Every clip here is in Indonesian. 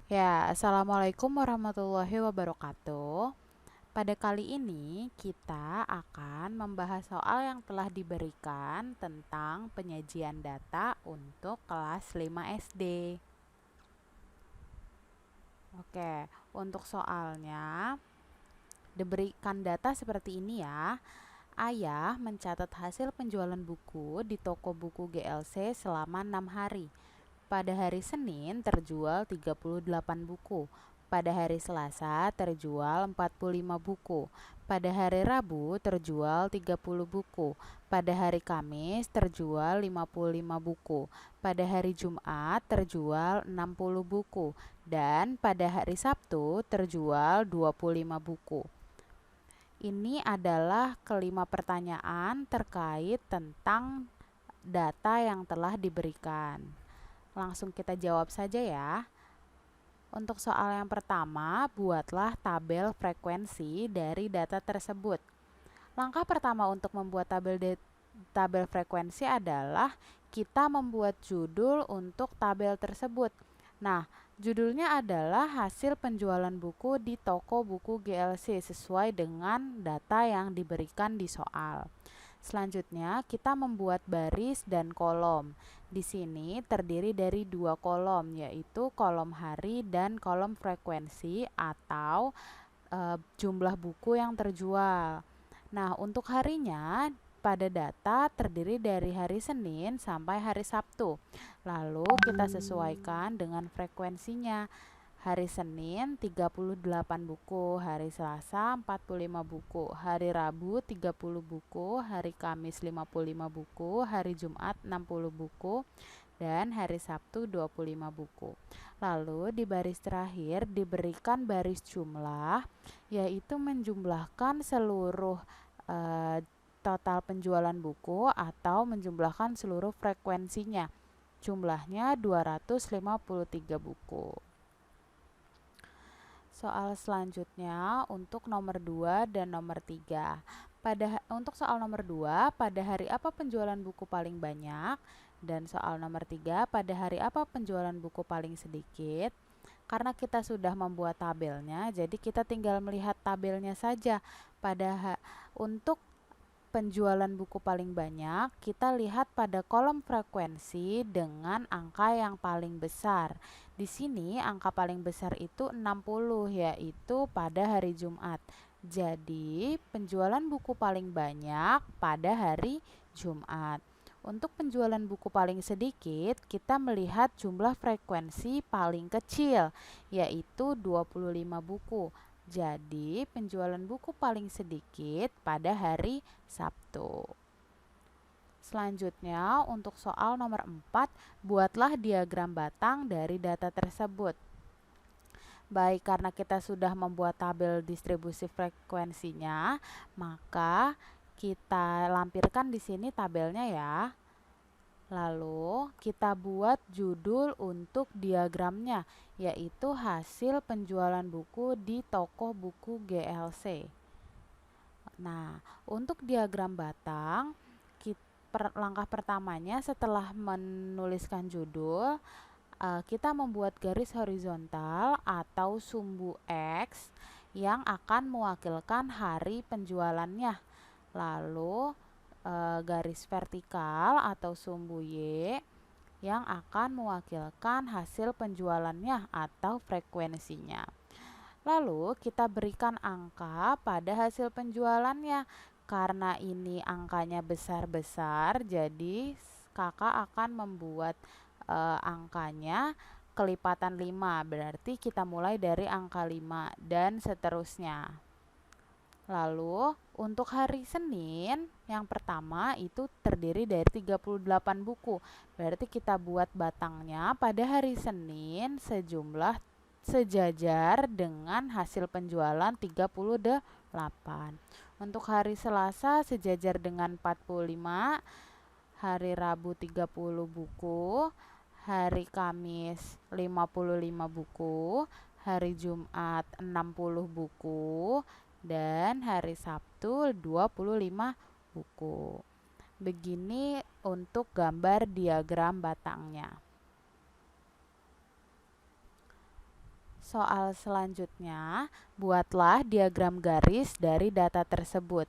Ya, Assalamualaikum warahmatullahi wabarakatuh. Pada kali ini kita akan membahas soal yang telah diberikan tentang penyajian data untuk kelas 5 SD. Oke, untuk soalnya diberikan data seperti ini ya. Ayah mencatat hasil penjualan buku di toko buku GLC selama 6 hari. Pada hari Senin terjual 38 buku. Pada hari Selasa terjual 45 buku. Pada hari Rabu terjual 30 buku. Pada hari Kamis terjual 55 buku. Pada hari Jumat terjual 60 buku. Dan pada hari Sabtu terjual 25 buku. Ini adalah kelima pertanyaan terkait tentang data yang telah diberikan. Langsung kita jawab saja ya. Untuk soal yang pertama, buatlah tabel frekuensi dari data tersebut. Langkah pertama untuk membuat tabel frekuensi adalah kita membuat judul untuk tabel tersebut. Nah, judulnya adalah hasil penjualan buku di toko buku GLC sesuai dengan data yang diberikan di soal. Selanjutnya, kita membuat baris dan kolom. Di sini terdiri dari dua kolom, yaitu kolom hari dan kolom frekuensi atau jumlah buku yang terjual. Nah, untuk harinya pada data terdiri dari hari Senin sampai hari Sabtu. Lalu kita sesuaikan dengan frekuensinya. Hari Senin 38 buku, hari Selasa 45 buku, hari Rabu 30 buku, hari Kamis 55 buku, hari Jumat 60 buku, dan hari Sabtu 25 buku. Lalu di baris terakhir diberikan baris jumlah, yaitu menjumlahkan seluruh eh, total penjualan buku atau menjumlahkan seluruh frekuensinya. Jumlahnya 253 buku. Soal selanjutnya untuk nomor 2 dan nomor 3. Untuk soal nomor 2, pada hari apa penjualan buku paling banyak? Dan soal nomor 3, pada hari apa penjualan buku paling sedikit? Karena kita sudah membuat tabelnya, jadi kita tinggal melihat tabelnya saja. Untuk penjualan buku paling banyak, kita lihat pada kolom frekuensi dengan angka yang paling besar. Di sini angka paling besar itu 60, yaitu pada hari Jumat. Jadi, penjualan buku paling banyak pada hari Jumat. Untuk penjualan buku paling sedikit, kita melihat jumlah frekuensi paling kecil, yaitu 25 buku. Jadi, penjualan buku paling sedikit pada hari Sabtu. Selanjutnya, untuk soal nomor 4, buatlah diagram batang dari data tersebut. Baik, karena kita sudah membuat tabel distribusi frekuensinya, maka kita lampirkan di sini tabelnya ya. Lalu kita buat judul untuk diagramnya, yaitu hasil penjualan buku di toko buku GLC. Nah, untuk diagram batang, langkah pertamanya setelah menuliskan judul, kita membuat garis horizontal atau sumbu X yang akan mewakilkan hari penjualannya. Lalu garis vertikal atau sumbu Y yang akan mewakilkan hasil penjualannya atau frekuensinya. Lalu kita berikan angka pada hasil penjualannya. Karena ini angkanya besar-besar, jadi kakak akan membuat angkanya kelipatan 5. Berarti kita mulai dari angka 5 dan seterusnya. Lalu untuk hari Senin yang pertama itu terdiri dari 38 buku. Berarti kita buat batangnya pada hari Senin sejajar dengan hasil penjualan 38. Untuk hari Selasa sejajar dengan 45, hari Rabu 30 buku, hari Kamis 55 buku, hari Jumat 60 buku, dan hari Sabtu 25 buku. Begini untuk gambar diagram batangnya. soal selanjutnya, buatlah diagram garis dari data tersebut.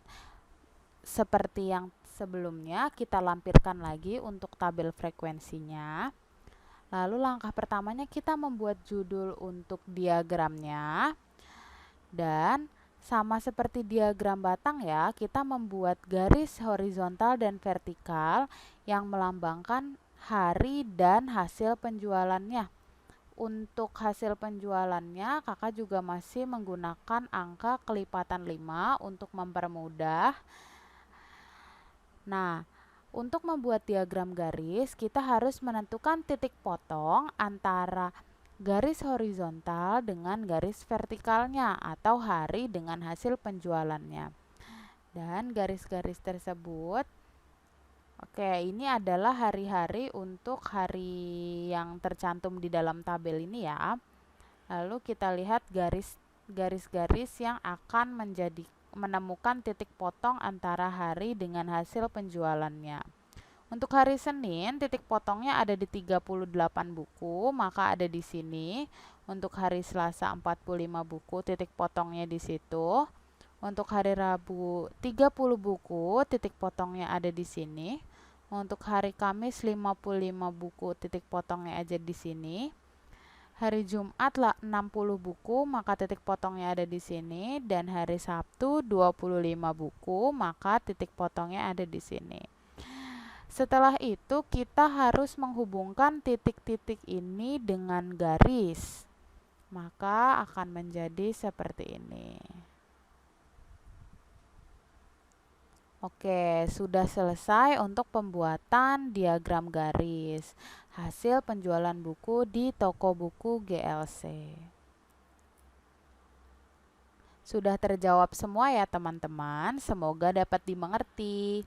Seperti yang sebelumnya, kita lampirkan lagi untuk tabel frekuensinya. Lalu langkah pertamanya kita membuat judul untuk diagramnya. Dan sama seperti diagram batang ya, kita membuat garis horizontal dan vertikal yang melambangkan hari dan hasil penjualannya. Untuk hasil penjualannya, kakak juga masih menggunakan angka kelipatan 5 untuk mempermudah. Nah, untuk membuat diagram garis, kita harus menentukan titik potong antara garis horizontal dengan garis vertikalnya atau hari dengan hasil penjualannya. Dan garis-garis tersebut, oke, ini adalah hari-hari untuk hari yang tercantum di dalam tabel ini ya. Lalu kita lihat garis-garis yang akan menemukan titik potong antara hari dengan hasil penjualannya. Untuk hari Senin, titik potongnya ada di 38 buku, maka ada di sini. Untuk hari Selasa 45 buku, titik potongnya di situ. Untuk hari Rabu 30 buku, titik potongnya ada di sini. Untuk hari Kamis 55 buku, titik potongnya ada di sini. Hari Jumat 60 buku, maka titik potongnya ada di sini. Dan hari Sabtu 25 buku, maka titik potongnya ada di sini. Setelah itu kita harus menghubungkan titik-titik ini dengan garis. Maka akan menjadi seperti ini. Oke, sudah selesai untuk pembuatan diagram garis hasil penjualan buku di toko buku GLC. Sudah terjawab semua ya teman-teman, semoga dapat dimengerti.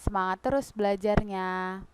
Semangat terus belajarnya.